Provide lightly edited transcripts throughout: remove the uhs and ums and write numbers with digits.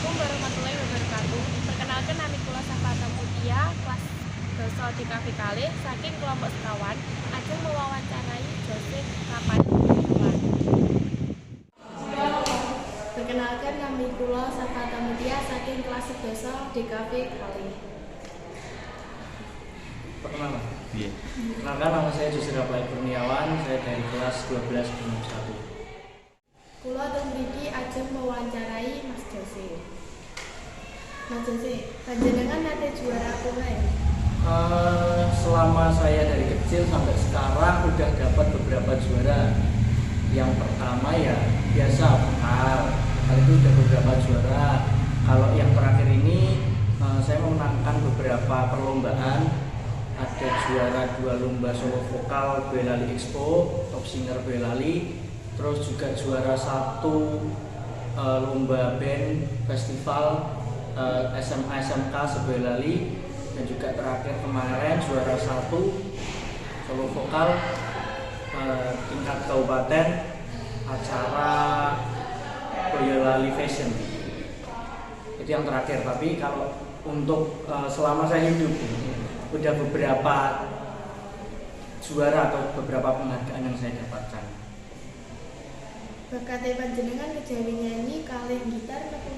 Assalamualaikum warahmatullahi wabarakatuh. Perkenalkan nami kula Safata Mutia, kelas basa DKV kalih saking kelompok sekawan. Ajeng mewawancarai Joseph Kapan Gunawan. Perkenalkan nami kula Safata Mutia saking kelas basa DKV kalih. Perkenalan. Iya. Perkenalkan, nama saya Joseph Kapan Gunawan, saya dari kelas 12 BEM 1. Kula teng mriki ajeng mewawancarai Mas Jose. Mas Jose, panjenengan nate juara kuwi? Selama saya dari kecil sampai sekarang udah dapat beberapa juara. Yang pertama ya biasa vokal, kali itu udah beberapa juara. Kalau yang terakhir ini saya memenangkan beberapa perlombaan. Ada juara 2 lomba solo vokal Boyolali Expo, top singer Boyolali. Terus juga juara 1 lomba band festival SMA SMK se-Boyolali, dan juga terakhir kemarin juara 1 solo vokal tingkat kabupaten acara Boyolali Fashion. Itu yang terakhir. Tapi kalau untuk selama saya hidup udah beberapa juara atau beberapa penghargaan yang saya dapatkan. Bakate panjenengan kejawi nyanyi kalih gitar napa?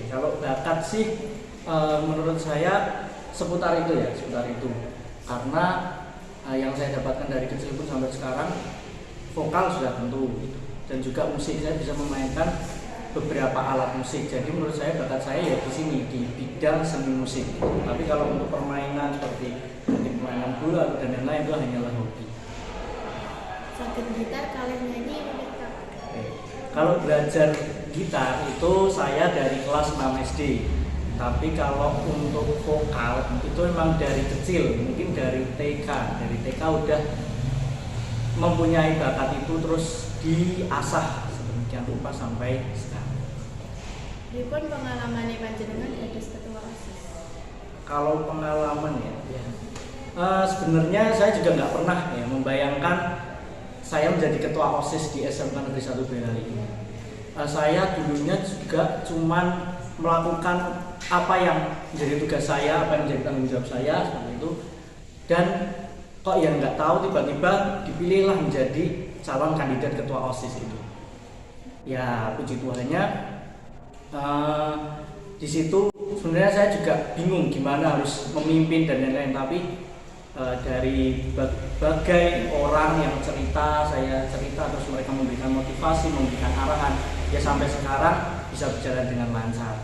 Kalau bakat sih menurut saya seputar itu. Karena yang saya dapatkan dari kecil pun sampai sekarang vokal sudah tentu, dan juga musik, saya bisa memainkan beberapa alat musik. Jadi menurut saya bakat saya ya di sini, di bidang seni musik. Tapi kalau untuk permainan seperti permainan bola dan lain-lain itu hanyalah hobi. Saged gitar kalih nyanyi wiwit. Kalau belajar gitar itu saya dari kelas 6 SD. Tapi kalau untuk vokal itu memang dari kecil, mungkin dari TK. Dari TK udah mempunyai bakat itu, terus diasah sedemikian rupa sampai sekarang. Pripun pengalamane panjenengan dados ketua OSIS? Kalau pengalaman sebenarnya saya juga nggak pernah membayangkan saya menjadi ketua OSIS di SMK Negeri 1 Boyolali. Saya dulunya juga cuman melakukan apa yang menjadi tugas saya, apa yang menjadi tanggung jawab saya seperti itu. Dan kok yang nggak tahu tiba-tiba dipilihlah menjadi calon kandidat ketua OSIS itu. Ya puji Tuhannya di situ sebenarnya saya juga bingung gimana harus memimpin dan lain-lain, tapi dari berbagai orang yang cerita, saya cerita, terus mereka memberikan motivasi, memberikan arahan, ya sampai sekarang bisa berjalan dengan lancar.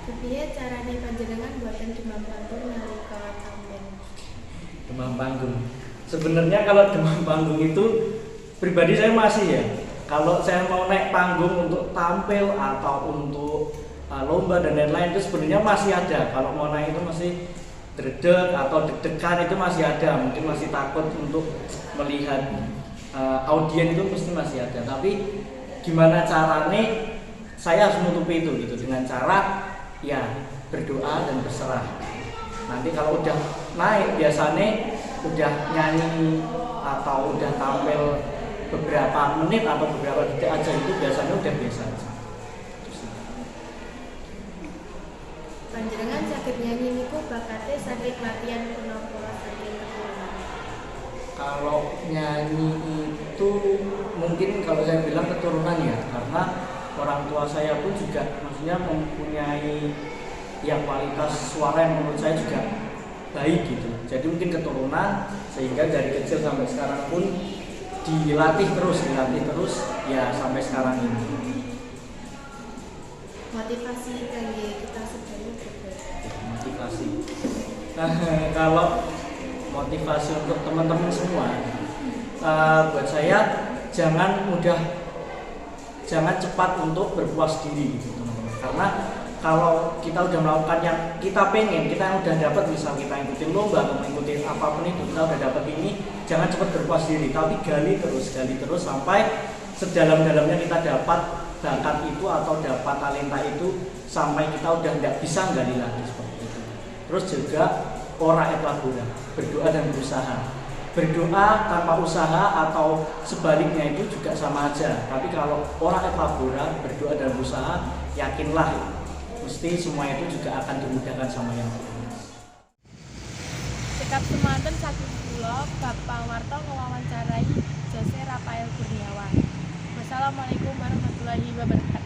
Kepiye carane panjenengan buatan demam panggung nalika tampil? Demam panggung. Sebenarnya kalau demam panggung itu pribadi saya masih kalau saya mau naik panggung untuk tampil atau untuk lomba dan lain-lain itu sebenarnya masih ada. Kalau mau naik itu masih dredeg atau deg-degan, itu masih ada, mungkin masih takut untuk melihat audien, itu pasti masih ada. Tapi gimana caranya saya harus menutupi itu gitu, dengan cara berdoa dan berserah. Nanti kalau udah naik, biasanya udah nyanyi atau udah tampil beberapa menit atau beberapa detik aja, itu biasanya udah biasa aja. Panjenengan saged nyanyi niku bakate saking latihan punapa saking keturunan? Kalau nyanyi itu mungkin kalau saya bilang keturunan karena orang tua saya pun juga maksudnya mempunyai kualitas suara yang menurut saya juga baik gitu. Jadi mungkin keturunan, sehingga dari kecil sampai sekarang pun dilatih terus sampai sekarang ini. Motivasi kangge kita sedaya Motivasi. Kalau motivasi untuk teman-teman semua, buat saya jangan cepat untuk berpuas diri gitu teman-teman. Karena kalau kita udah melakukan yang kita pengen, kita yang udah dapat, misal kita ikutin lomba atau mengikuti apapun itu, kita udah dapat ini, jangan cepat berpuas diri, tapi gali terus sampai sedalam-dalamnya kita dapat bakat itu atau dapat talenta itu, sampai kita udah nggak bisa gali lagi seperti itu. Terus juga ora et labora, berdoa dan berusaha. Berdoa tanpa usaha atau sebaliknya itu juga sama aja. Tapi kalau ora et labora, berdoa dan berusaha, yakinlah mesti semua itu juga akan dimudahkan sama yang tulis. Sikap semanten saking kula Bapak Warto ngewawancarai Jose Rafael Kurniawan. Wassalamualaikum warahmatullahi wabarakatuh.